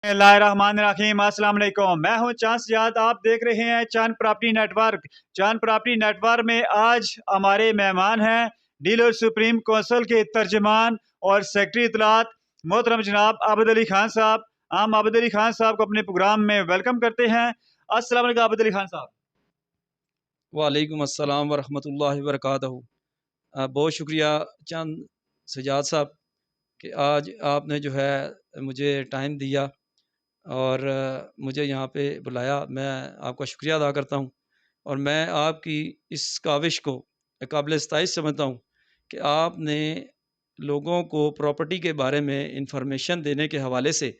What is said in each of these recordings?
बिस्मिल्लाहिर्रहमानिर्रहीम, अस्सलाम वालेकुम। मैं हूं चांद सजाद। आप देख रहे हैं चांद प्रॉपर्टी नेटवर्क। चांद प्रॉपर्टी नेटवर्क में आज हमारे मेहमान हैं डीलर सुप्रीम कौंसिल के तर्जमान और सेक्रेटरी इतलात मोहतरम जनाब आबिद अली खान साहब। हम आबिद अली खान साहब को अपने प्रोग्राम में वेलकम करते हैं। अस्सलाम वालेकुम आबिद अली खान साहब। वालेकुम अस्सलाम वरहमतुल्लाहि वबरकातुहू। बहुत शुक्रिया चंद सजाद साहब कि आज आपने जो है मुझे टाइम दिया और मुझे यहाँ पे बुलाया। मैं आपका शुक्रिया अदा करता हूँ और मैं आपकी इस काविश को काबिल सताइश समझता हूँ कि आपने लोगों को प्रॉपर्टी के बारे में इंफॉर्मेशन देने के हवाले से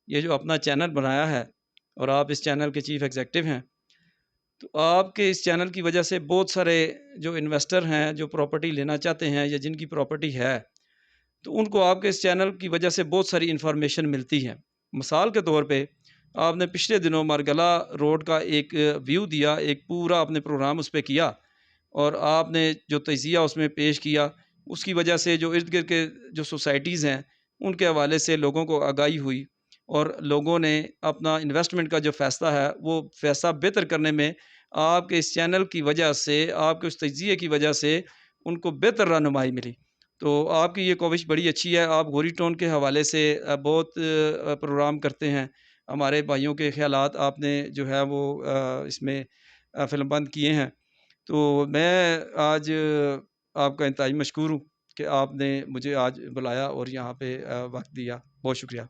ये जो अपना चैनल बनाया है और आप इस चैनल के चीफ़ एग्जेक्टिव हैं। तो आपके इस चैनल की वजह से बहुत सारे जो इन्वेस्टर हैं जो प्रॉपर्टी लेना चाहते हैं या जिनकी प्रॉपर्टी है, तो उनको आपके इस चैनल की वजह से बहुत सारी इन्फॉर्मेशन मिलती है। मिसाल के तौर पे आपने पिछले दिनों मारगला रोड का एक व्यू दिया, एक पूरा आपने प्रोग्राम उस पे किया और आपने जो तजिया उसमें पेश किया, उसकी वजह से जो इर्द-गिर्द के जो सोसाइटीज़ हैं, उनके हवाले से लोगों को आगाही हुई और लोगों ने अपना इन्वेस्टमेंट का जो फ़ैसला है, वो फ़ैसला बेहतर करने में आपके इस चैनल की वजह से, आपके उस तजिए की वजह से उनको बेहतर रहनुमाई मिली। तो आपकी ये कोशिश बड़ी अच्छी है। आप गोरी टोन के हवाले से बहुत प्रोग्राम करते हैं। हमारे भाइयों के ख़यालात आपने जो है वो इसमें फ़िल्मबंद किए हैं। तो मैं आज आपका इंतहाई मशकूर हूँ कि आपने मुझे आज बुलाया और यहाँ पे वक़्त दिया। बहुत शुक्रिया।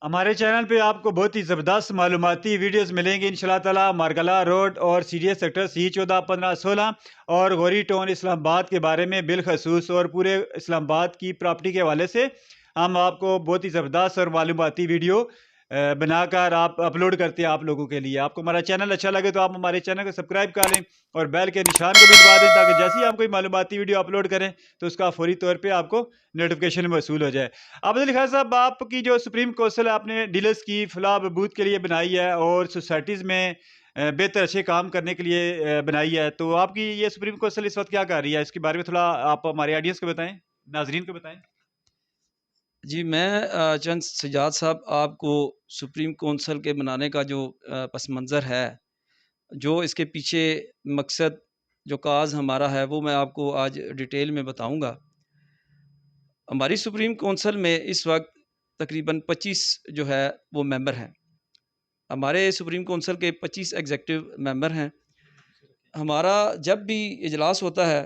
हमारे चैनल पे आपको बहुत ही ज़बरदस्त मालूमाती वीडियोस मिलेंगी इंशाल्लाह ताला। मारगला रोड और सीडीएस सेक्टर C14, 15, 16 और गौरी टाउन इस्लामाबाद के बारे में बिलखसूस और पूरे इस्लामाबाद की प्रॉपर्टी के हवाले से हम आपको बहुत ही ज़बरदस्त और मालूमाती वीडियो बनाकर आप अपलोड करते हैं आप लोगों के लिए। आपको हमारा चैनल अच्छा लगे तो आप हमारे चैनल को सब्सक्राइब कर लें और बेल के निशान को भी दबा दें, ताकि जैसे ही हम कोई मालूमाती वीडियो अपलोड करें तो उसका फौरी तौर पर आपको नोटिफिकेशन वसूल हो जाए। आबिद अली खान साहब, आपकी जो सुप्रीम कौंसिल आपने डीलर्स की फलाह बहबूद के लिए बनाई है और सोसाइटीज़ में बेहतर अच्छे काम करने के लिए बनाई है, तो आपकी ये सुप्रीम कौंसिल इस वक्त क्या कर रही है? इसके बारे में थोड़ा आप हमारे ऑडियंस को बताएं, नाजरीन को बताएं। जी, मैं चंद सज्जाद साहब आपको सुप्रीम कौंसिल के बनाने का जो पस मंज़र है, जो इसके पीछे मकसद जो काज़ हमारा है, वो मैं आपको आज डिटेल में बताऊँगा। हमारी सुप्रीम कौंसिल में इस वक़्त तकरीबन 25 जो है वो मेंबर हैं। हमारे सुप्रीम कौंसिल के 25 एग्ज़ेक्टिव मेंबर हैं। हमारा जब भी इजलास होता है,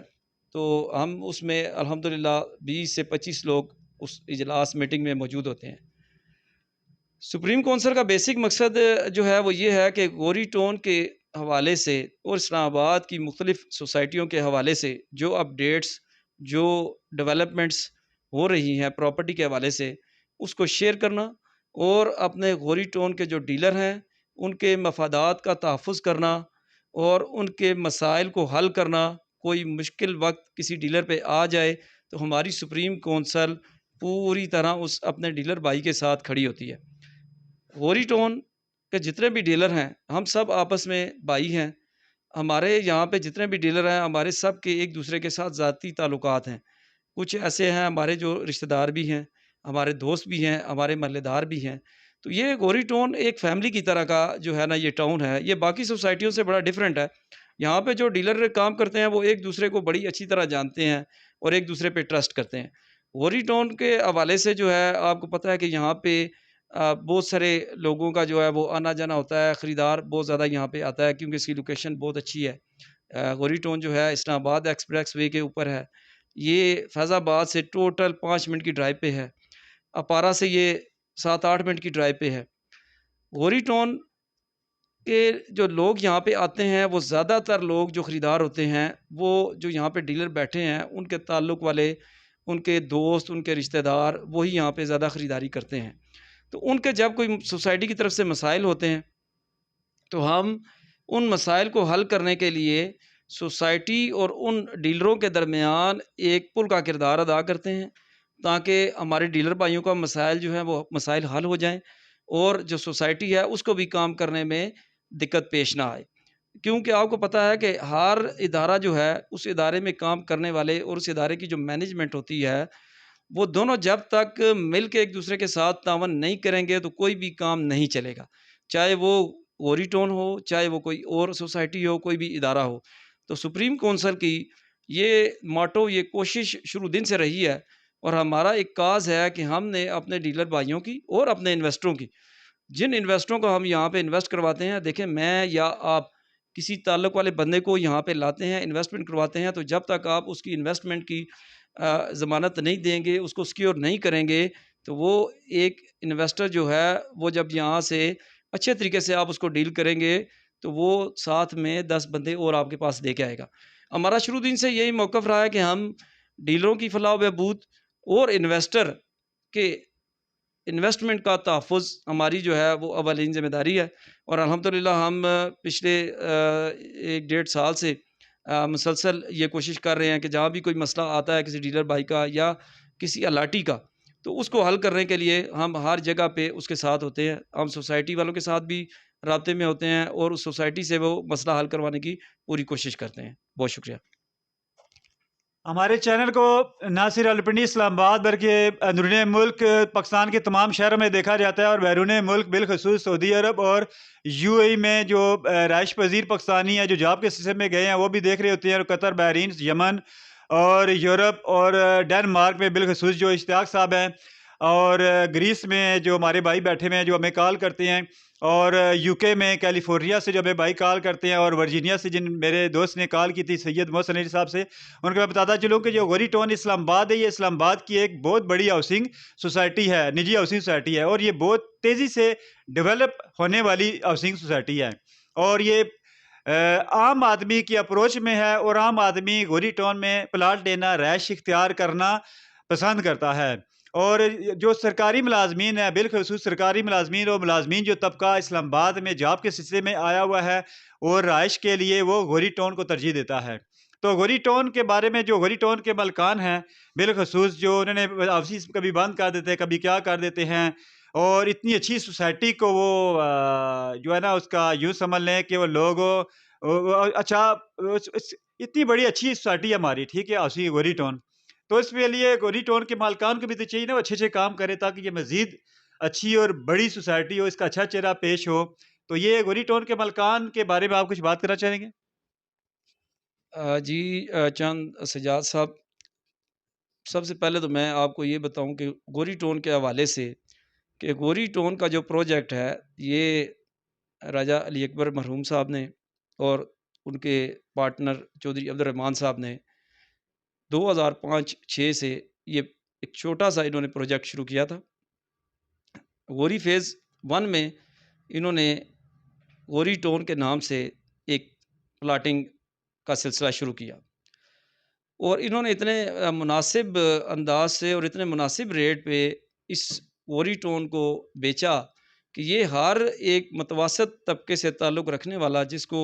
तो हम उसमें अल्हम्दुलिल्लाह 20 से 25 लोग उस इजलास मीटिंग में मौजूद होते हैं। सुप्रीम कौंसिल का बेसिक मकसद जो है वो ये है कि गोरी टोन के हवाले से और इस्लामाबाद की मुख्तलिफ़ सोसाइटियों के हवाले से जो अपडेट्स, जो डेवलपमेंट्स हो रही हैं प्रॉपर्टी के हवाले से, उसको शेयर करना और अपने गोरी टोन के जो डीलर हैं, उनके मफादात का तहफ़्फ़ुज़ करना और उनके मसाइल को हल करना। कोई मुश्किल वक़्त किसी डीलर पे आ जाए, तो हमारी सुप्रीम कौंसिल पूरी तरह उस अपने डीलर भाई के साथ खड़ी होती है। गोरी टोन के जितने भी डीलर हैं, हम सब आपस में भाई हैं। हमारे यहाँ पे जितने भी डीलर हैं, हमारे सब के एक दूसरे के साथ ज़ाती ताल्लुकात हैं। कुछ ऐसे हैं हमारे जो रिश्तेदार भी हैं, हमारे दोस्त भी हैं, हमारे महल्लेदार भी हैं। तो ये गोरी टाउन एक फैमिली की तरह का जो है ना ये टाउन है, ये बाकी सोसाइटियों से बड़ा डिफरेंट है। यहाँ पे जो डीलर काम करते हैं वो एक दूसरे को बड़ी अच्छी तरह जानते हैं और एक दूसरे पे ट्रस्ट करते हैं। गोरी टाउन के हवाले से जो है आपको पता है कि यहाँ पे बहुत सारे लोगों का जो है वो आना-जाना होता है, ख़रीदार बहुत ज़्यादा यहाँ पे आता है क्योंकि इसकी लोकेशन बहुत अच्छी है। गोरी टाउन जो है इस्लामाबाद एक्सप्रेस वे के ऊपर है। ये फैज़ाबाद से टोटल 5 मिनट की ड्राइव पे है। अपारा से ये 7-8 मिनट की ड्राइव पे है। गोरी टाउन के जो लोग यहाँ पे आते हैं, वो ज़्यादातर लोग जो ख़रीदार होते हैं, वो जो यहाँ पे डीलर बैठे हैं, उनके ताल्लुक वाले, उनके दोस्त, उनके रिश्तेदार, वही यहाँ पे ज़्यादा ख़रीदारी करते हैं। तो उनके जब कोई सोसाइटी की तरफ से मसाइल होते हैं, तो हम उन मसाइल को हल करने के लिए सोसाइटी और उन डीलरों के दरमियान एक पुल का किरदार अदा करते हैं, ताकि हमारे डीलर भाइयों का मसाइल जो है वो मसाइल हल हो जाएँ और जो सोसाइटी है उसको भी काम करने में दिक्कत पेश ना आए। क्योंकि आपको पता है कि हर इदारा जो है, उस इदारे में काम करने वाले और उस इदारे की जो मैनेजमेंट होती है, वो दोनों जब तक मिल के एक दूसरे के साथ तावन नहीं करेंगे तो कोई भी काम नहीं चलेगा। चाहे वो ओरिटोन हो, चाहे वो कोई और सोसाइटी हो, कोई भी इदारा हो। तो सुप्रीम कौंसल की ये मोटो, ये कोशिश शुरू दिन से रही है और हमारा एक काज़ है कि हमने अपने डीलर भाइयों की और अपने इन्वेस्टरों की, जिन इन्वेस्टरों को हम यहाँ पे इन्वेस्ट करवाते हैं, देखें मैं या आप किसी ताल्लुक वाले बंदे को यहाँ पे लाते हैं, इन्वेस्टमेंट करवाते हैं, तो जब तक आप उसकी इन्वेस्टमेंट की ज़मानत नहीं देंगे, उसको सिक्योर नहीं करेंगे, तो वो एक इन्वेस्टर जो है, वो जब यहाँ से अच्छे तरीके से आप उसको डील करेंगे, तो वो साथ में 10 बंदे और आपके पास लेके आएगा। हमारा शुरू दिन से यही मौक़िफ़ रहा है कि हम डीलरों की फलाह व बहबूद और इन्वेस्टर के इन्वेस्टमेंट का तहफ़्फ़ुज़ हमारी जो है वो अवलीन ज़िम्मेदारी है और अल्हम्दुलिल्लाह हम पिछले 1 डेढ़ साल से मुसलसल ये कोशिश कर रहे हैं कि जहाँ भी कोई मसला आता है किसी डीलर भाई का या किसी अलाटी का, तो उसको हल करने के लिए हम हर जगह पे उसके साथ होते हैं। हम सोसाइटी वालों के साथ भी राब्ते में होते हैं और उस सोसाइटी से वो मसला हल करवाने की पूरी कोशिश करते हैं। बहुत शुक्रिया। हमारे चैनल को ना सिर्फ रावलपिंडी, इस्लामाबाद बल्कि अंदरूनी मुल्क पाकिस्तान के तमाम शहरों में देखा जाता है और बैरून मुल्क बिलखसूस सऊदी अरब और यूएई में जो राइश पज़ीर पाकिस्तानी हैं जो जॉब के सिलसिले में गए हैं वो भी देख रहे होते हैं। और कतर, बहरीन, यमन और यूरोप और डेनमार्क में बिलखसूस जो इश्तियाक साहब हैं और ग्रीस में जो हमारे भाई बैठे हुए हैं जो हमें कॉल करते हैं और यूके में कैलिफोर्निया से जो हमें भाई कॉल करते हैं और वर्जीनिया से जिन मेरे दोस्त ने कॉल की थी सैयद मोहसन अली साहब से, उनको मैं बताता चलूँ कि जो गोरी टाउन इस्लामाबाद है, ये इस्लामाबाद की एक बहुत बड़ी हाउसिंग सोसाइटी है, निजी हाउसिंग सोसाइटी है और ये बहुत तेज़ी से डेवलप होने वाली हाउसिंग सोसाइटी है। और ये आम आदमी की अप्रोच में है और आम आदमी गोरी टाउन में प्लाट लेना, रहायश इख्तियार करना पसंद करता है। और जो सरकारी मुलाजमीन है, बिलखसूस सरकारी मुलाजमीन और मुलाजमीन जो तबका इस्लामाबाद में जॉब के सिलसिले में आया हुआ है और रहायश के लिए वो गोरी टाउन को तरजीह देता है। तो गोरी टाउन के बारे में जो गोरी टाउन के मलकान हैं, बिलखसूस जो उन्होंने ऑफिस कभी बंद कर देते हैं, कभी क्या कर देते हैं और इतनी अच्छी सोसाइटी को वो जो है ना उसका यूँ समझ लें कि वो लोग अच्छा इतनी बड़ी अच्छी सोसाइटी है हमारी, ठीक है, हाउसिंग गोरी टाउन। तो इसके लिए गोरी टाउन के मालिकान को भी तो चाहिए ना वो अच्छे-अच्छे काम करे ताकि ये मज़ीद अच्छी और बड़ी सोसाइटी हो, इसका अच्छा चेहरा पेश हो। तो ये गोरी टाउन के मालिकान के बारे में आप कुछ बात करना चाहेंगे? जी चंद सज्जाद साहब, सबसे पहले तो मैं आपको ये बताऊँ कि गोरी टोन के हवाले से कि गोरी टोन का जो प्रोजेक्ट है, ये राजा अली अकबर मरहूम साहब ने और उनके पार्टनर चौधरी अब्दुर्रहमान साहब ने 2005-6 से ये एक छोटा-सा इन्होंने प्रोजेक्ट शुरू किया था। गोरी फ़ेज़ 1 में इन्होंने गोरी टोन के नाम से एक प्लॉटिंग का सिलसिला शुरू किया और इन्होंने इतने मुनासिब अंदाज़ से और इतने मुनासिब रेट पे इस गोरी टोन को बेचा कि ये हर एक मुतवसत तबके से ताल्लुक़ रखने वाला, जिसको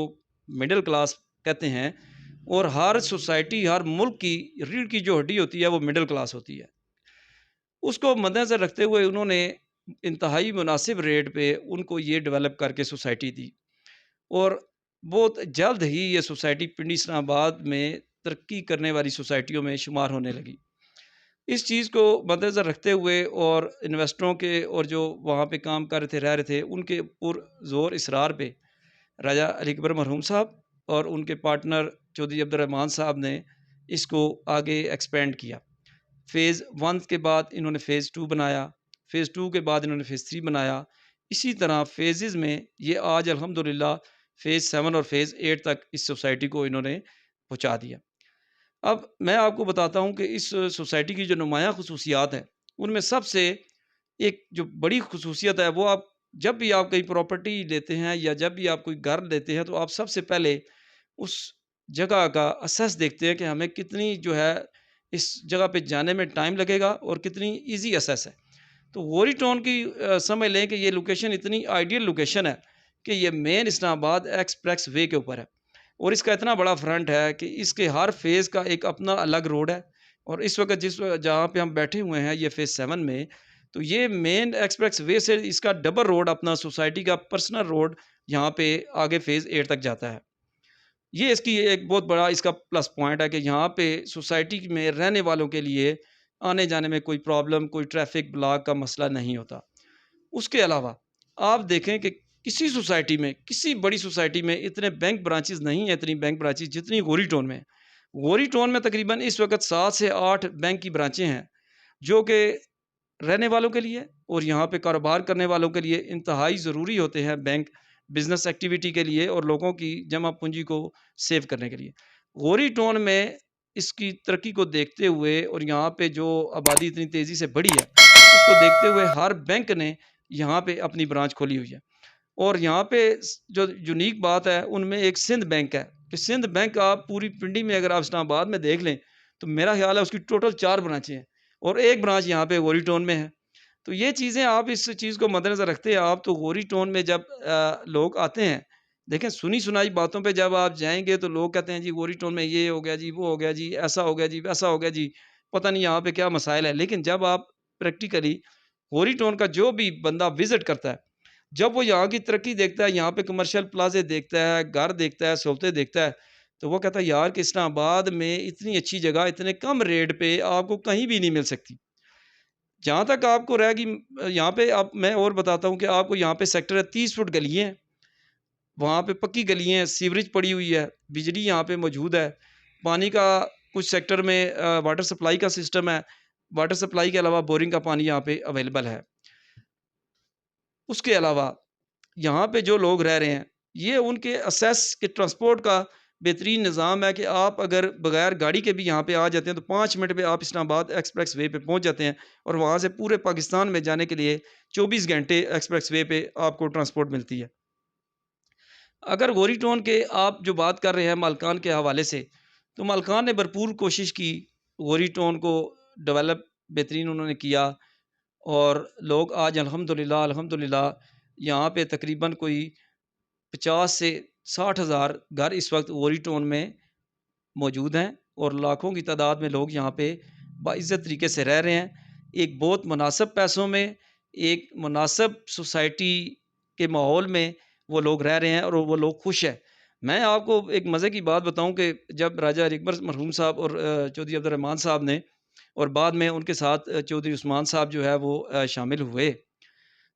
मिडल क्लास कहते हैं, और हर सोसाइटी, हर मुल्क की रीढ़ की जो हड्डी होती है वो मिडल क्लास होती है। उसको मद्देनज़र रखते हुए उन्होंने इंतहाई मुनासिब रेट पे उनको ये डेवलप करके सोसाइटी दी और बहुत जल्द ही ये सोसाइटी पिंडी इस्लामाबाद में तरक्की करने वाली सोसाइटियों में शुमार होने लगी। इस चीज़ को मद्देनज़र रखते हुए और इन्वेस्टरों के और जो वहाँ पे काम कर रहे थे, रह रहे थे, उनके पुरज़ोर इसरार पे राजा अली अकबर मरहूम साहब और उनके पार्टनर चौधरी अब्दुर्रहमान साहब ने इसको आगे एक्सपेंड किया। फ़ेज़ 1 के बाद इन्होंने फ़ेज़ 2 बनाया, फ़ेज़ 2 के बाद इन्होंने फ़ेज़ 3 बनाया। इसी तरह फ़ेज़ेज़ में ये आज अल्हम्दुलिल्लाह फ़ेज़ 7 और फ़ेज़ 8 तक इस सोसाइटी को इन्होंने पहुँचा दिया। अब मैं आपको बताता हूँ कि इस सोसाइटी की जो नुमायाँ ख़ुसूसियात हैं, उनमें सबसे एक जो बड़ी ख़ुसूसियत है, वो आप जब भी आप कहीं प्रॉपर्टी लेते हैं या जब भी आप कोई घर लेते हैं, तो आप सबसे पहले उस जगह का असेस देखते हैं कि हमें कितनी जो है इस जगह पे जाने में टाइम लगेगा और कितनी ईज़ी असेस है। तो गोरी टाउन की समझ लें कि ये लोकेशन इतनी आइडियल लोकेशन है कि ये मेन इस्लामाबाद एक्सप्रेस वे के ऊपर है और इसका इतना बड़ा फ्रंट है कि इसके हर फ़ेज़ का एक अपना अलग रोड है और इस वक़्त जहाँ पे हम बैठे हुए हैं, ये फ़ेज़ 7 में, तो ये मेन एक्सप्रेस वे से इसका डबल रोड, अपना सोसाइटी का पर्सनल रोड यहाँ पे आगे फ़ेज़ 8 तक जाता है। ये इसकी एक बहुत बड़ा इसका प्लस पॉइंट है कि यहाँ पे सोसाइटी में रहने वालों के लिए आने जाने में कोई प्रॉब्लम, कोई ट्रैफिक ब्लॉक का मसला नहीं होता। उसके अलावा आप देखें कि किसी सोसाइटी में, किसी बड़ी सोसाइटी में इतने बैंक ब्रांचेज़ नहीं हैं, इतनी बैंक ब्रांचेज़ जितनी गोरी टाउन में है। गोरी टाउन में तकरीबन इस वक़्त 7 से 8 बैंक की ब्रांचें हैं, जो कि रहने वालों के लिए और यहाँ पे कारोबार करने वालों के लिए इंतहाई ज़रूरी होते हैं बैंक, बिज़नेस एक्टिविटी के लिए और लोगों की जमा पूँजी को सेव करने के लिए। गोरी टाउन में इसकी तरक्की को देखते हुए और यहाँ पे जो आबादी इतनी तेज़ी से बढ़ी है, उसको देखते हुए हर बैंक ने यहाँ पे अपनी ब्रांच खोली हुई है। और यहाँ पे जो यूनिक बात है, उनमें एक सिंध बैंक है, कि सिंध बैंक आप पूरी पिंडी में अगर आप इस्लामाबाद में देख लें, तो मेरा ख़्याल है उसकी टोटल 4 ब्रांचें हैं और 1 ब्रांच यहाँ पे गोरी टाउन में है। तो ये चीज़ें आप इस चीज़ को मद्देनज़र रखते हैं आप तो गोरी टाउन में जब लोग आते हैं, देखें सुनी-सुनाई बातों पे जब आप जाएँगे तो लोग कहते हैं जी गोरी टाउन में ये हो गया जी, वो हो गया जी, ऐसा हो गया जी, वैसा हो गया जी, पता नहीं यहाँ पे क्या मसाइल है। लेकिन जब आप प्रैक्टिकली गोरी टाउन का जो भी बंदा विज़िट करता है, जब वो यहाँ की तरक्की देखता है, यहाँ पे कमर्शियल प्लाज़े देखता है, घर देखता है, सहूलतें देखता है, तो वो कहता है यार कि इस्लामाबाद में इतनी अच्छी जगह इतने कम रेट पे आपको कहीं भी नहीं मिल सकती। जहाँ तक आपको रहेगी यहाँ पे आप मैं और बताता हूँ कि आपको यहाँ पे सेक्टर है 30 फुट गलियाँ हैं, वहाँ पे पक्की गलियाँ हैं, सीवरेज पड़ी हुई है, बिजली यहाँ पे मौजूद है, पानी का कुछ सेक्टर में वाटर सप्लाई का सिस्टम है, वाटर सप्लाई के अलावा बोरिंग का पानी यहाँ पे अवेलेबल है। उसके अलावा यहाँ पे जो लोग रह रहे हैं, ये उनके एक्सेस के ट्रांसपोर्ट का बेहतरीन निज़ाम है कि आप अगर बगैर गाड़ी के भी यहाँ पे आ जाते हैं, तो 5 मिनट में आप इस्लामाबाद एक्सप्रेस वे पे पहुँच जाते हैं और वहाँ से पूरे पाकिस्तान में जाने के लिए 24 घंटे एक्सप्रेस वे पे आपको ट्रांसपोर्ट मिलती है। अगर गोरी टाउन के आप जो बात कर रहे हैं मालकान के हवाले से, तो मालकान ने भरपूर कोशिश की, गोरी टाउन को डेवलप बेहतरीन उन्होंने किया और लोग आज अल्हम्दुलिल्लाह यहाँ पे तकरीबन कोई 50 से 60 हज़ार घर इस वक्त गोरी टाउन में मौजूद हैं और लाखों की तादाद में लोग यहाँ पे बाइज़्ज़त तरीके से रह रहे हैं। एक बहुत मुनासिब पैसों में, एक मुनासिब सोसाइटी के माहौल में वो लोग रह रहे हैं और वो लोग खुश हैं। मैं आपको एक मज़े की बात बताऊँ कि जब राजा अकबर मरहूम साहब और चौधरी अब्दुर्रहमान साहब ने और बाद में उनके साथ चौधरी उस्मान साहब जो है वो शामिल हुए।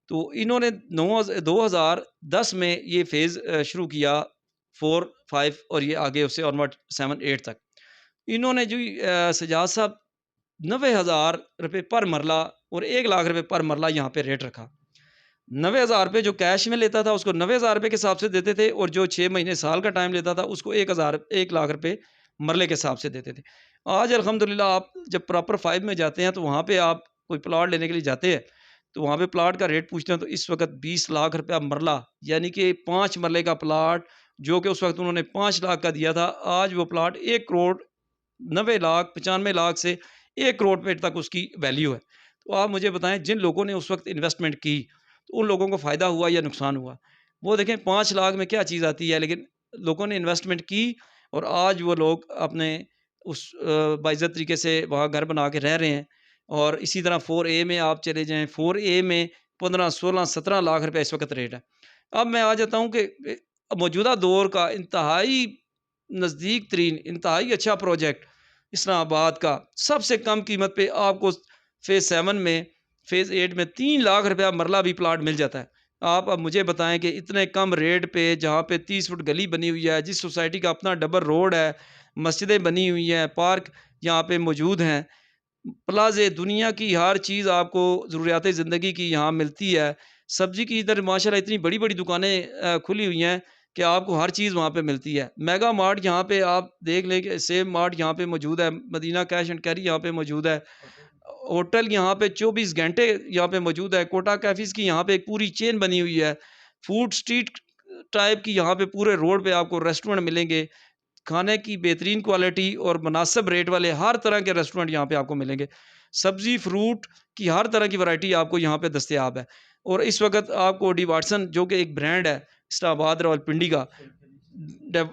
तो इन्होंने 2010 में ये फ़ेज़ शुरू किया 4, 5 और ये आगे उससे ऑनवर्ड 7, 8 तक। इन्होंने जो सज्जाद साहब 90,000 रुपए पर मरला और 1 लाख रुपए पर मरला यहाँ पे रेट रखा। 90,000 रुपए जो कैश में लेता था उसको 90,000 रुपए के हिसाब से देते थे और जो 6 महीने साल का टाइम लेता था उसको 1 लाख रुपए मरले के हिसाब से देते थे। आज अल्हम्दुलिल्लाह आप जब प्रॉपर 5 में जाते हैं तो वहाँ पे आप कोई प्लॉट लेने के लिए जाते हैं, तो वहाँ पे प्लॉट का रेट पूछते हैं तो इस वक़्त 20 लाख रुपया मरला यानी कि 5 मरले का प्लॉट जो कि उस वक़्त उन्होंने 5 लाख का दिया था, आज वो प्लॉट 1 करोड़ 90 लाख 95 लाख से 1 करोड़ रुपए तक उसकी वैल्यू है। तो आप मुझे बताएँ जिन लोगों ने उस वक़्त इन्वेस्टमेंट की, तो उन लोगों को फ़ायदा हुआ या नुकसान हुआ? वो देखें 5 लाख में क्या चीज़ आती है लेकिन लोगों ने इन्वेस्टमेंट की और आज वो लोग अपने उस बाइज़्ज़त तरीके से वहाँ घर बना के रह रहे हैं। और इसी तरह 4A में आप चले जाएँ, 4A में 15, 16, 17 लाख रुपए इस वक़्त रेट है। अब मैं आ जाता हूँ कि मौजूदा दौर का इंतहाई नज़दीक तरीन, इंतहाई अच्छा प्रोजेक्ट इस्लामाबाद का सबसे कम कीमत पे आपको फ़ेज़ 7 में, फ़ेज़ 8 में 3 लाख रुपया मरला भी प्लॉट मिल जाता है। आप अब मुझे बताएँ कि इतने कम रेट पे जहाँ पे 30 फुट गली बनी हुई है, जिस सोसाइटी का अपना डबल रोड है, मस्जिदें बनी हुई हैं, पार्क यहाँ पे मौजूद हैं, प्लाज़े दुनिया की हर चीज़ आपको ज़रूरियात ज़िंदगी की यहाँ मिलती है। सब्ज़ी की इधर माशाल्लाह इतनी बड़ी-बड़ी दुकानें खुली हुई हैं कि आपको हर चीज़ वहाँ पे मिलती है। मेगा मार्ट यहाँ पे आप देख लें कि सेम मार्ट यहाँ पे मौजूद है, मदीना कैश एंड कैरी यहाँ पे मौजूद है। होटल यहाँ पे 24 घंटे यहाँ पे मौजूद है। कोटा कैफ़ीज़ की यहाँ पे एक पूरी चेन बनी हुई है। फूड स्ट्रीट टाइप की यहाँ पे पूरे रोड पे आपको रेस्टोरेंट मिलेंगे। खाने की बेहतरीन क्वालिटी और मुनासिब रेट वाले हर तरह के रेस्टोरेंट यहाँ पे आपको मिलेंगे। सब्ज़ी, फ्रूट की हर तरह की वैरायटी आपको यहाँ पे दस्तयाब है। और इस वक़्त आपको डी वाटसन जो कि एक ब्रांड है इस्लामाबाद रावलपिंडी का,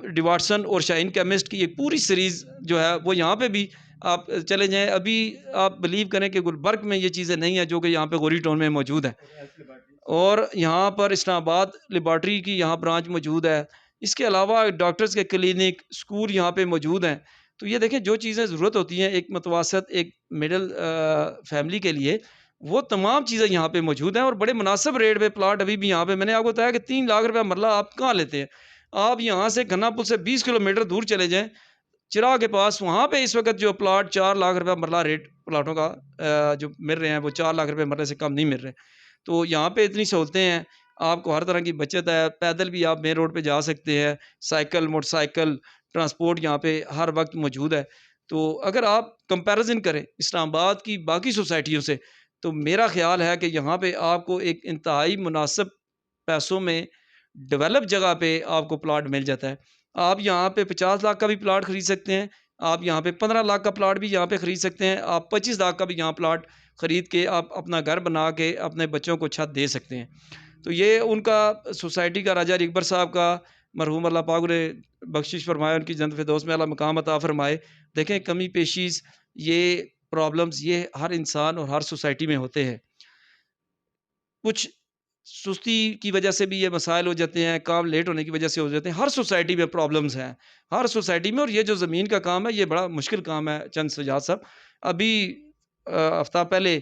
डी वाटसन और शाइन केमिस्ट की एक पूरी सीरीज़ जो है वो यहाँ पे भी आप चले जाएँ। अभी आप बिलीव करें कि गुलबर्ग में ये चीज़ें नहीं है जो कि यहाँ पे गोरी टाउन में मौजूद है। और यहाँ पर इस्लामाबाद लेबॉर्ट्री की यहाँ ब्रांच मौजूद है। इसके अलावा डॉक्टर्स के क्लिनिक, स्कूल यहाँ पे मौजूद हैं। तो ये देखें जो चीज़ें ज़रूरत होती हैं एक मतवासत एक मिडल फैमिली के लिए, वो तमाम चीज़ें यहाँ पे मौजूद हैं और बड़े मुनासिब रेट पे प्लॉट अभी भी यहाँ पे मैंने आपको बताया कि 3 लाख रुपया मरला आप कहाँ लेते हैं? आप यहाँ से गन्ना पुल से 20 किलोमीटर दूर चले जाएँ, चिराग के पास वहाँ पे इस वक़्त जो प्लॉट 4 लाख रुपया मरला रेट प्लॉटों का जो मिल रहे हैं वो 4 लाख रुपए मरले से कम नहीं मिल रहे। तो यहाँ पे इतनी सहूलतें हैं, आपको हर तरह की बचत है, पैदल भी आप मेन रोड पे जा सकते हैं, साइकिल, मोटरसाइकिल, ट्रांसपोर्ट यहाँ पे हर वक़्त मौजूद है। तो अगर आप कंपैरिज़न करें इस्लामाबाद की बाकी सोसाइटियों से, तो मेरा ख़्याल है कि यहाँ पे आपको एक इंतहाई मुनासिब पैसों में डेवलप जगह पे आपको प्लॉट मिल जाता है। आप यहाँ पे 50 लाख का भी प्लॉट खरीद सकते हैं, आप यहाँ पे 15 लाख का प्लॉट भी यहाँ पे खरीद सकते हैं, आप 25 लाख का भी यहाँ प्लॉट खरीद के आप अपना घर बना के अपने बच्चों को छत दे सकते हैं। तो ये उनका सोसाइटी का राजा अली अकबर साहब का मरहूम अल्लाह पाक ने बख्शिश फरमाए, उनकी जन्नत फिरदौस में अल्लाह मकाम अता फरमाए। देखें कमी पेशीज़ ये प्रॉब्लम्स ये हर इंसान और हर सोसाइटी में होते हैं। कुछ सुस्ती की वजह से भी ये मसाइल हो जाते हैं, काम लेट होने की वजह से हो जाते हैं। हर सोसाइटी में प्रॉब्लम्स हैं, हर सोसाइटी में और ये जो ज़मीन का काम है, ये बड़ा मुश्किल काम है चंद सजाद साहब। अभी हफ़्ता पहले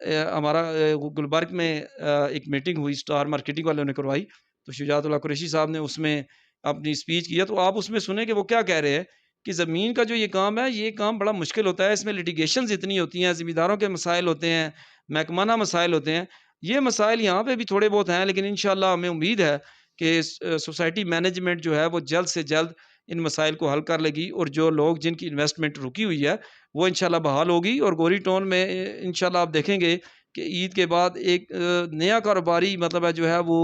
हमारा गुलबर्ग में एक मीटिंग हुई, स्टार मार्केटिंग वालों ने करवाई, तो शुजातुल्लाह कुरैशी साहब ने उसमें अपनी स्पीच किया, तो आप उसमें सुने कि वो क्या कह रहे हैं कि ज़मीन का जो ये काम है, ये काम बड़ा मुश्किल होता है, इसमें लिटिगेशंस इतनी होती हैं, ज़िम्मेदारों के मसाइल होते हैं, महकमाना मसाइल होते हैं। ये मसाइल यहाँ पे भी थोड़े बहुत हैं, लेकिन इंशाअल्लाह हमें उम्मीद है कि सोसाइटी मैनेजमेंट जो है वो जल्द से जल्द इन मसाइल को हल कर लेगी और जो लोग जिनकी इन्वेस्टमेंट रुकी हुई है, वो इंशाअल्लाह बहाल होगी और गोरी टाउन में इंशाअल्लाह आप देखेंगे कि ईद के बाद एक नया कारोबारी मतलब है जो है वो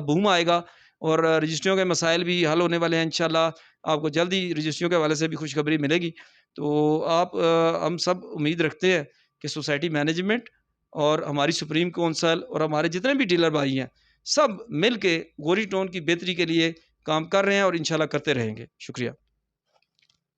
बूम आएगा और रजिस्ट्रियों के मसाइल भी हल होने वाले हैं इंशाअल्लाह। आपको जल्द ही रजिस्ट्रियों के हवाले से भी खुशखबरी मिलेगी। तो हम सब उम्मीद रखते हैं कि सोसाइटी मैनेजमेंट और हमारी सुप्रीम कौंसल और हमारे जितने भी डीलर भाई हैं, सब मिल के गोरी टाउन की बेहतरी के लिए काम कर रहे हैं और इंशाल्लाह करते रहेंगे। शुक्रिया।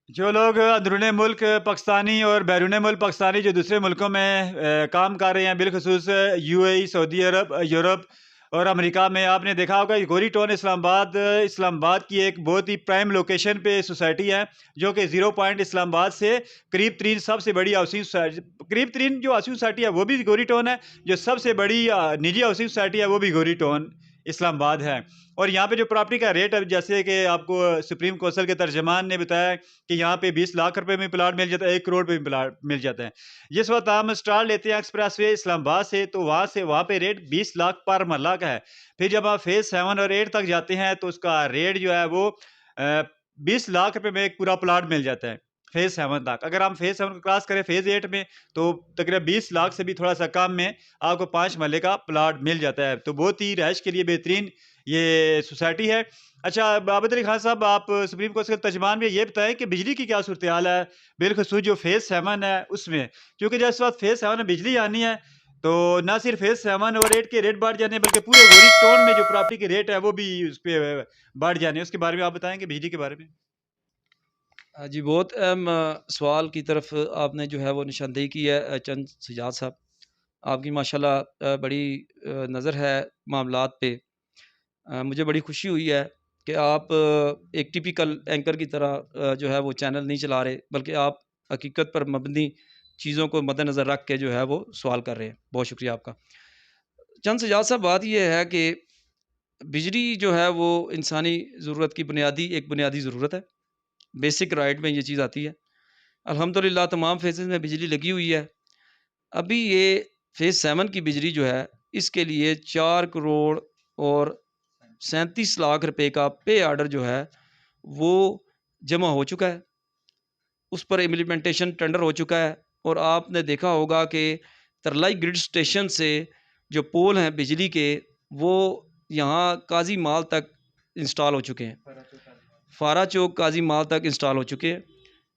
जो लोग अंदरूनी मुल्क पाकिस्तानी और बैरून मुल्क पाकिस्तानी जो दूसरे मुल्कों में काम कर रहे हैं, बिलखसूस यूएई, सऊदी अरब, यूरोप और अमेरिका में, आपने देखा होगा कि गोरी टाउन इस्लामाबाद की एक बहुत ही प्राइम लोकेशन पे सोसाइटी है, जो कि ज़ीरो पॉइंट इस्लामाबाद से करीब तरीन सबसे बड़ी हाउसिंग सोसाइटी, करीब तरीन जो हाउसिंग सोसाइटी है वो भी गोरी टाउन है, जो सबसे बड़ी निजी हाउसिंग सोसाइटी है वो भी गोरी टाउन इस्लामाबाद है। और यहाँ पे जो प्रॉपर्टी का रेट है, जैसे कि आपको सुप्रीम कौंसिल के तर्जमान ने बताया कि यहाँ पे 20 लाख रुपए में प्लाट मिल जाता है, 1 करोड़ पे भी प्लाट मिल जाता है। जिस वक्त हम स्टार लेते हैं एक्सप्रेस वे इस्लामाबाद से वहाँ पे रेट 20 लाख पर मरला का है। फिर जब आप फेज 7 और 8 तक जाते हैं तो उसका रेट जो है वो 20 लाख रुपए में एक पूरा प्लाट मिल जाता है फेज 7 तक। अगर हम फेज 7 को क्रॉस करें फेज 8 में, तो तकरीबन 20 लाख से भी थोड़ा सा कम में आपको 5 मरले का प्लाट मिल जाता है। तो बहुत ही रहायश के लिए बेहतरीन ये सोसाइटी है। अच्छा, आबिद अली खान साहब, आप सुप्रीम कोर्ट के तर्जुमान में ये बताएं कि बिजली की क्या सूरत हाल है, बिलखसूस जो फेज 7 है उसमें, क्योंकि जिस वक्त फेज 7 में बिजली आनी है तो ना सिर्फ फेज 7 और 8 के रेट बढ़ जाने, बल्कि पूरे गोरी टाउन में जो प्रॉपर्टी के रेट है वो भी उस पर बढ़ जाने। उसके बारे में आप बताएंगे, बिजली के बारे में। जी, बहुत अहम सवाल की तरफ आपने जो है वो निशानदेही की है चंद सजाद साहब। आपकी माशाल्लाह बड़ी नज़र है मामलात पे। मुझे बड़ी खुशी हुई है कि आप एक टिपिकल एंकर की तरह जो है वो चैनल नहीं चला रहे, बल्कि आप हकीकत पर मबनी चीज़ों को मद्देनज़र रख के जो है वो सवाल कर रहे हैं। बहुत शुक्रिया आपका। चंद सजाद साहब, बात ये है कि बिजली जो है वो इंसानी ज़रूरत की एक बुनियादी ज़रूरत है। बेसिक राइट में ये चीज़ आती है। अल्हम्दुलिल्लाह तमाम फ़ेज़ेज़ में बिजली लगी हुई है। अभी ये फ़ेज़ 7 की बिजली जो है, इसके लिए 4 करोड़ और 37 लाख रुपए का पे ऑर्डर जो है, वो जमा हो चुका है। उस पर इम्प्लीमेंटेशन टेंडर हो चुका है और आपने देखा होगा कि तरलाई ग्रिड स्टेशन से जो पोल हैं बिजली के, वो यहाँ काजी माल तक इंस्टॉल हो चुके हैं। फारा चौक काजी माल तक इंस्टॉल हो चुके हैं।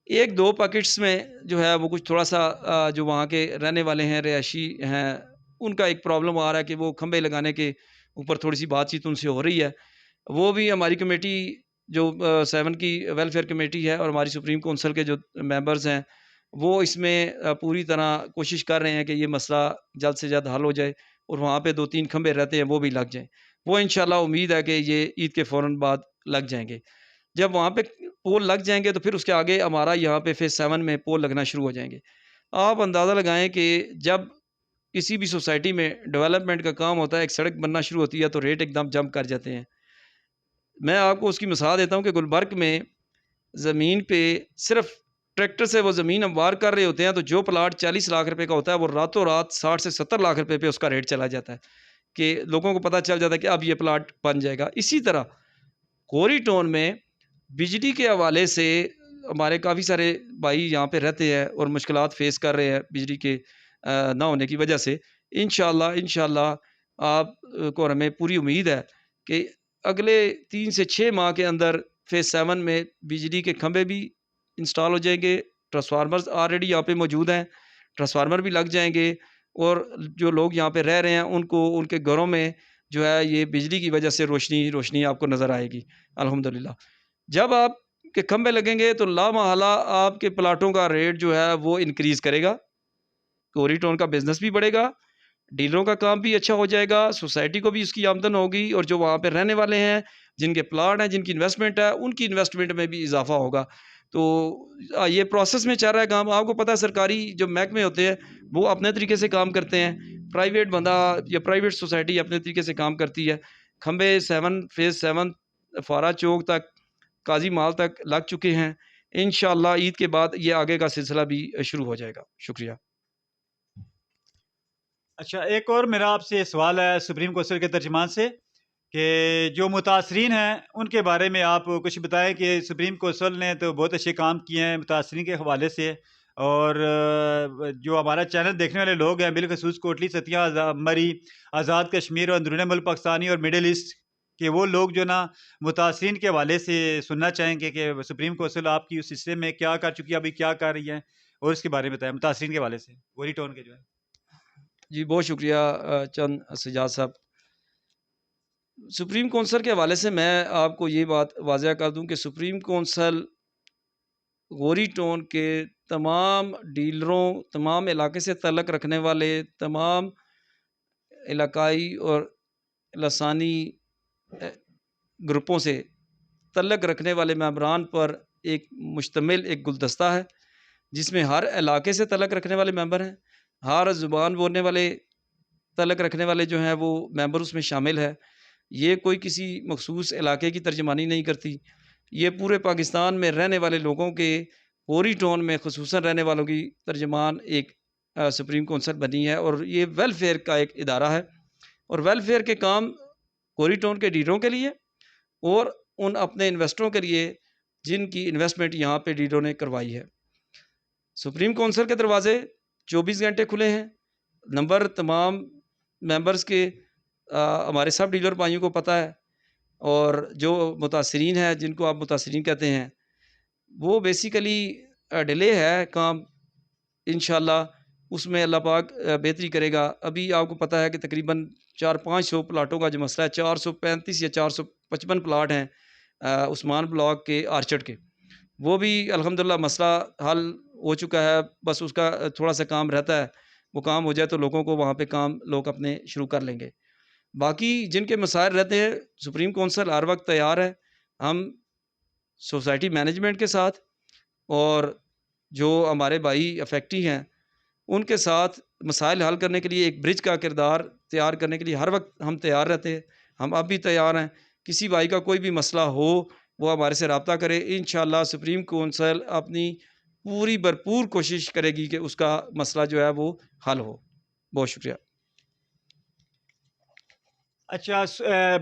1-2 पॉकेट्स में जो है वो कुछ थोड़ा-सा जो वहाँ के रहने वाले हैं, रिहायशी हैं, उनका एक प्रॉब्लम आ रहा है कि वो खंभे लगाने के ऊपर थोड़ी-सी बातचीत उनसे हो रही है। वो भी हमारी कमेटी जो 7 की वेलफेयर कमेटी है और हमारी सुप्रीम कौंसिल के जो मेंबर्स हैं, वो इसमें पूरी तरह कोशिश कर रहे हैं कि ये मसला जल्द से जल्द हल हो जाए और वहाँ पे 2-3 खंभे रहते हैं, वो भी लग जाएँ। वो इंशाल्लाह उम्मीद है कि ये ईद के फ़ौरन बाद लग जाएँगे। जब वहाँ पे पोल लग जाएँगे तो फिर उसके आगे हमारा यहाँ पे फ़ेज़ 7 में पोल लगना शुरू हो जाएँगे। आप अंदाज़ा लगाएँ कि जब किसी भी सोसाइटी में डेवलपमेंट का काम होता है, एक सड़क बनना शुरू होती है तो रेट एकदम जंप कर जाते हैं। मैं आपको उसकी मिसाल देता हूँ कि गुलबर्ग में ज़मीन पे सिर्फ़ ट्रैक्टर से वो ज़मीन हम वार कर रहे होते हैं, तो जो प्लॉट 40 लाख रुपए का होता है, वो रातों-रात 60 से 70 लाख रुपए पे उसका रेट चला जाता है, कि लोगों को पता चल जाता है कि अब ये प्लॉट बन जाएगा। इसी तरह कोरी टाउन में बिजली के हवाले से हमारे काफ़ी सारे भाई यहाँ पे रहते हैं और मुश्किलात फ़ेस कर रहे हैं बिजली के ना होने की वजह से। इंशाअल्लाह आप को हमें पूरी उम्मीद है कि अगले 3 से 6 माह के अंदर फ़ेज़ 7 में बिजली के खंभे भी इंस्टॉल हो जाएँगे, ट्रांसफ़ार्मर्स ऑलरेडी यहाँ पे मौजूद हैं, ट्रांसफ़ार्मर भी लग जाएँगे और जो लोग यहाँ पे रह रहे हैं उनको उनके घरों में जो है ये बिजली की वजह से रोशनी ही रोशनी आपको नज़र आएगी, अल्हम्दुलिल्लाह। जब आपके खंभे लगेंगे तो लामहला आपके प्लाटों का रेट जो है वो इंक्रीज़ करेगा, कोरी टाउन का बिज़नेस भी बढ़ेगा, डीलरों का काम भी अच्छा हो जाएगा, सोसाइटी को भी उसकी आमदन होगी और जो वहाँ पे रहने वाले हैं, जिनके प्लाट हैं, जिनकी इन्वेस्टमेंट है, उनकी इन्वेस्टमेंट में भी इज़ाफ़ा होगा। तो ये प्रोसेस में चल रहा है काम। आपको पता है सरकारी जो महकमे होते हैं, वो अपने तरीके से काम करते हैं। प्राइवेट बंदा या प्राइवेट सोसाइटी अपने तरीके से काम करती है। खंभे 7 फ़ेज़ 7 फारा चौक तक, काज़ी माल तक लग चुके हैं। इंशाअल्लाह ईद के बाद ये आगे का सिलसिला भी शुरू हो जाएगा। शुक्रिया। अच्छा, एक और मेरा आपसे सवाल है सुप्रीम कोर्ट के तर्जुमान से कि जो मुतासरीन हैं, उनके बारे में आप कुछ बताएँ कि सुप्रीम कौंसिल ने तो बहुत अच्छे काम किए हैं मुतासरीन के हवाले से और जो हमारा चैनल देखने वाले लोग हैं, बिलख़ुसूस कोटली, सतिया, मरी, आज़ाद कश्मीर और अंदरूनी मुल्क पाकिस्तानी और मिडल ईस्ट के वो लोग जो ना मुतासरीन के हवाले से सुनना चाहेंगे कि सुप्रीम कौंसिल आपकी उस हिस्से में क्या कर चुकी है, अभी क्या कर रही है? और इसके बारे में बताएँ मुतासरीन के हवाले से, गोरी टाउन के जो है। जी, बहुत शुक्रिया चंद सज्जाद साहब। सुप्रीम कौंसल के हवाले से मैं आपको ये बात वाज़ह कर दूँ कि सुप्रीम कौंसल गोरी टाउन के तमाम डीलरों, तमाम इलाके से तल्लुक़ रखने वाले, तमाम इलाकाई और लसानी अ, ग्रुपों से तल्लुक़ रखने वाले मेंबरान पर एक मुश्तमिल एक गुलदस्ता है, जिसमें हर इलाके से तल्लुक़ रखने वाले मेंबर हैं। हर ज़ुबान बोलने वाले तल्लुक़ रखने वाले जो हैं वो मेंबर उसमें शामिल है। ये कोई किसी मख़सूस इलाके की तर्जुमानी नहीं करती। ये पूरे पाकिस्तान में रहने वाले लोगों के कोरी टाउन में ख़ुसूसन रहने वालों की तर्जुमान एक सुप्रीम कौंसल बनी है और ये वेलफेयर का एक इदारा है और वेलफेयर के काम कोरी टाउन के डीलरों के लिए और उन अपने इन्वेस्टरों के लिए जिनकी इन्वेस्टमेंट यहाँ पे डीलरों ने करवाई है। सुप्रीम कौंसल के दरवाज़े 24 घंटे खुले हैं। नंबर तमाम मेंबर्स के हमारे सब डीलर भाइयों को पता है और जो मुतासरीन हैं, जिनको आप मुतासरीन कहते हैं, वो बेसिकली डिले है काम, इंशाअल्लाह उसमें अल्लाह पाक बेहतरी करेगा। अभी आपको पता है कि तकरीबन 400-500 प्लाटों का जो मसला है, 435 या 455 प्लाट हैं उस्मान ब्लॉक के आर्चर्ड के। वो भी अल्हम्दुलिल्लाह मसला हल हो चुका है, बस उसका थोड़ा-सा काम रहता है। वो काम हो जाए तो लोगों को वहाँ पे काम लोग अपने शुरू कर लेंगे। बाकी जिनके मसाइल रहते हैं, सुप्रीम कौंसल हर वक़्त तैयार है। हम सोसाइटी मैनेजमेंट के साथ और जो हमारे भाई अफेक्टी हैं, उनके साथ मसाइल हल करने के लिए एक ब्रिज का किरदार तैयार करने के लिए हर वक़्त हम तैयार रहते हैं। हम अब भी तैयार हैं। किसी भाई का कोई भी मसला हो, वो हमारे से राब्ता करे। इंशाअल्लाह सुप्रीम कौंसल अपनी पूरी भरपूर कोशिश करेगी कि उसका मसला जो है वो हल हो। बहुत शुक्रिया। अच्छा,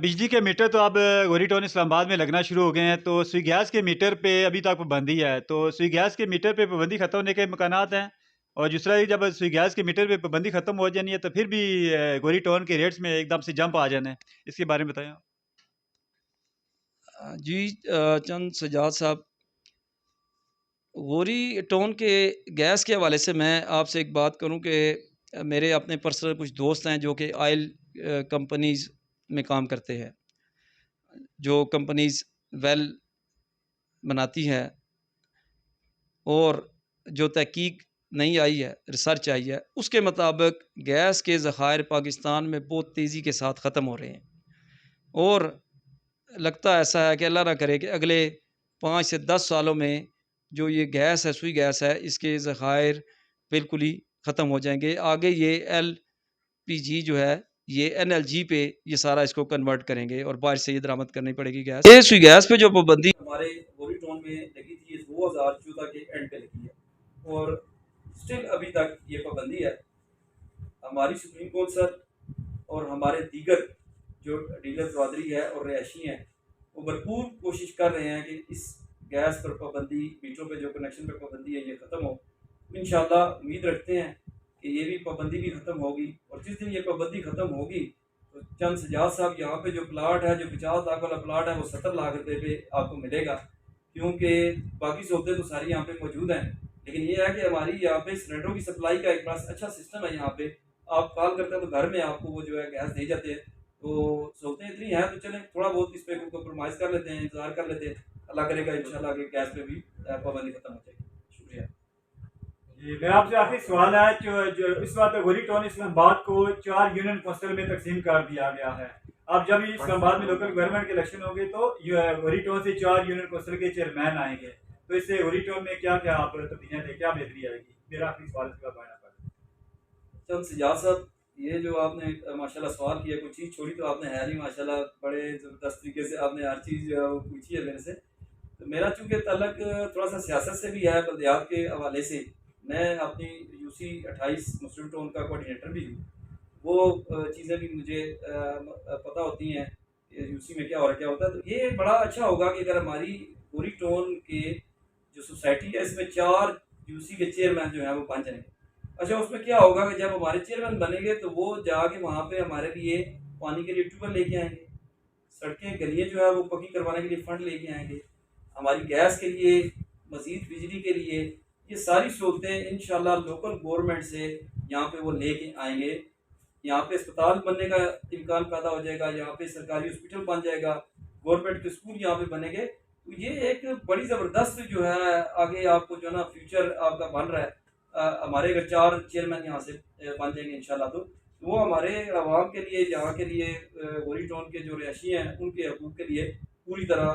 बिजली के मीटर तो अब गोरी टाउन इस्लामाबाद में लगना शुरू हो गए हैं, तो सुई गैस के मीटर पे अभी तक पाबंदी है, तो सुई गैस के मीटर पे पाबंदी खत्म होने के इम्कानात हैं? और दूसरा ये जब सुई गैस के मीटर पे पाबंदी खत्म हो जानी है, तो फिर भी गोरी टाउन के रेट्स में एकदम से जंप आ जाना है, इसके बारे में बताएँ आप? जी चंद सज्जाद साहब, गोरी टाउन के गैस के हवाले से मैं आपसे एक बात करूं कि मेरे अपने पर्सनल कुछ दोस्त हैं जो कि ऑयल कंपनीज़ में काम करते हैं। जो कंपनीज़ वेल बनाती हैं और जो तहकीक नई आई है, रिसर्च आई है, उसके मुताबिक गैस के ज़खायर पाकिस्तान में बहुत तेज़ी के साथ ख़त्म हो रहे हैं और लगता ऐसा है कि अल्लाह ना करे कि अगले 5 से 10 सालों में जो ये गैस है, सुई गैस है, इसके ज़खायर बिल्कुल ही ख़त्म हो जाएँगे। आगे ये एलपीजी जो है, ये एनएलजी पे ये सारा इसको कन्वर्ट करेंगे और बाहर से ये दरामद करनी पड़ेगी गैस। ये सुई गैस पे जो पाबंदी हमारे बोरीटोन में लगी थी, ये 2014 के एंड पे लगी है और स्टिल अभी तक ये पाबंदी है। हमारी सुप्रीम कोर्ट और हमारे दीगर जो डीलर बरदरी है और रिहायशी हैं, वो भरपूर कोशिश कर रहे हैं कि इस गैस पर पाबंदी, मीटरों पे जो कनेक्शन पे पाबंदी है, ये ख़त्म हो। इंशाल्लाह उम्मीद रखते हैं कि ये भी पाबंदी भी ख़त्म होगी और जिस दिन ये पाबंदी ख़त्म होगी तो चंद सजाद साहब यहाँ पे जो प्लाट है, जो 50 लाख वाला प्लाट है, वो 70 लाख रुपये पे आपको मिलेगा, क्योंकि बाकी सहूलतें तो सारी यहाँ पे मौजूद हैं। लेकिन ये है कि हमारी यहाँ पे सिलेंडरों की सप्लाई का एक बड़ा अच्छा सिस्टम है। यहाँ पे आप कॉल करते हैं तो घर में आपको वो जो है गैस दे जाते हैं। तो सहूलतें इतनी हैं तो चलें थोड़ा बहुत इस पर कम्प्रोमाइज़ कर लेते हैं, इंतज़ार कर लेते हैं। अल्लाह करेगा इंशाल्लाह कि गैस पे भी पाबंदी खत्म हो जाएगी। शुक्रिया जी। मेरा आपसे आखिरी सवाल है, जो इस बात गोरी टाउन इस्लामाबाद को 4 यूनियन कौंसिल में तकसीम कर दिया गया है। अब जब इस्लामाबाद में लोकल गवर्नमेंट के इलेक्शन होंगे तो गोरी टाउन से 4 यूनियन कौंसिल के चेयरमैन आएंगे, तो इससे गोरी टाउन में क्या क्या आप तब्दीलियाँ थे, क्या बेहतरी आएगी? मेरा आखिरी सवाल इसका बायना कर। चंद सजाद साहब, ये जो आपने माशाल्लाह सवाल किया, कुछ चीज़ छोड़ी तो आपने है नहीं माशाल्लाह, बड़े ज़बरदस्त तरीके से आपने हर चीज़ जो है वो पूछी है मेरे से। तो मेरा चूँकि तल्लक थोड़ा सा सियासत से भी है, बल्दियात के हवाले से मैं अपनी यूसी 28 मुस्लिम टाउन का कोऑर्डिनेटर भी हूँ। वो चीज़ें भी मुझे पता होती हैं कि यूसी में क्या हो रहा है, क्या होता है। तो ये बड़ा अच्छा होगा कि अगर हमारी पूरी टाउन के जो सोसाइटी है, इसमें 4 यूसी के चेयरमैन जो हैं वो बन जाएंगे। अच्छा, उसमें क्या होगा कि जब हमारे चेयरमैन बनेंगे तो वो जाके वहाँ पे हमारे लिए पानी के लिए ट्यूबवेल लेके आएंगे, सड़कें गलियाँ जो है वो पक्की करवाने के लिए फ़ंड लेके आएंगे, हमारी गैस के लिए, मज़ीद बिजली के लिए, ये सारी सहूलतें इंशाल्लाह लोकल गवर्नमेंट से यहाँ पे वो लेके आएंगे। यहाँ पे अस्पताल बनने का इम्कान पैदा हो जाएगा, यहाँ पे सरकारी हॉस्पिटल बन जाएगा, गवर्नमेंट के स्कूल यहाँ पे बनेंगे। तो ये एक बड़ी ज़बरदस्त जो है आगे आपको जो है ना फ्यूचर आपका बन रहा है। हमारे अगर 4 चेयरमैन यहाँ से बन जाएंगे इंशाल्लाह, तो वो हमारे आवाम के लिए, यहाँ के लिए, गोरी टाउन के जो रिहायशी हैं उनके हकूक़ के लिए पूरी तरह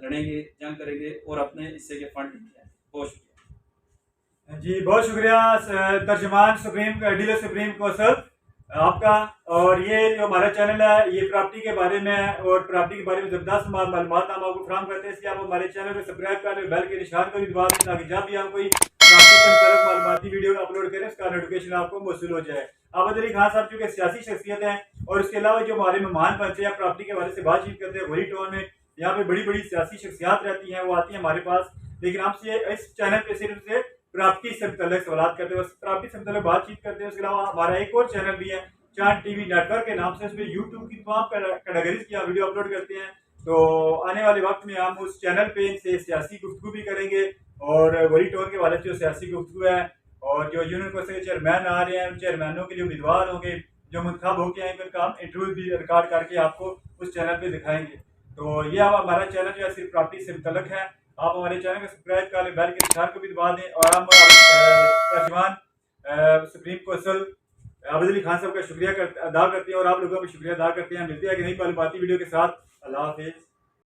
लड़ेंगे, जंग करेंगे और अपने हिस्से के फंड लेके आएंगे। बहुत शुक्रिया जी, बहुत शुक्रिया तर्जमान डीलर सुप्रीम कौंसिल आपका। और ये जो हमारा चैनल है, ये प्रॉपर्टी के बारे में है और प्रॉपर्टी के बारे में ज़बरदस्त मालूमात हम आपको फराहम करते हैं। इसलिए आप हमारे चैनल को सब्सक्राइब कर लें, बेल के निशान को भी दबा दें, ताकि जब भी हम कोई प्रॉपर्टी से मुताल्लिक़ मालूमाती वीडियो अपलोड करें उसका नोटिफिकेशन आपको मौसूल हो जाए। आबद अली खान साहब चूँकि सियासी शख्सियत हैं और इसके अलावा जो हमारे मेहमान बनते हैं प्रॉपर्टी के बारे से बातचीत करते हैं, गोरी टाउन में यहाँ पे बड़ी बड़ी सियासी शख्सियात रहती हैं, वो आती हैं हमारे पास। लेकिन हमसे इस चैनल पे सिर्फ से प्रॉपर्टी से मुताल्लिक़ सवाल करते हैं, प्रॉपर्टी से मुताल्लिक़ बातचीत करते हैं। उसके अलावा हमारा एक और चैनल भी है, चांद टीवी नेटवर्क के नाम से, इसमें यूट्यूब की तमाम कैटेगरीज की वीडियो अपलोड करते हैं। तो आने वाले वक्त में हम उस चैनल पे इनसे सियासी गुफ्तगू भी करेंगे और गोरी टाउन के वाले जो सियासी गुफ्तगू है और जो यूनियन कौंसिल के चेयरमैन आ रहे हैं, उन चेयरमैनों के लिए उम्मीदवार होंगे जो मुंतखब होकर आएंगे, उनका हम इंटरव्यू भी रिकॉर्ड करके आपको उस चैनल पर दिखाएंगे। तो ये अब हमारा चैनल जो है सिर्फ प्रॉपर्टी से मुतल्लिक़ है। आप हमारे चैनल को सब्सक्राइब कर लें, बेल के निशान को भी दबा दें। और हम तर्जुमान सुप्रीम कौंसिल आबद अली खान साहब का शुक्रिया अदा करते हैं और आप लोगों का भी शुक्रिया अदा करते हैं। मिलते हैं कि नई मालूमाती वीडियो के साथ। अल्लाह हाफिज़।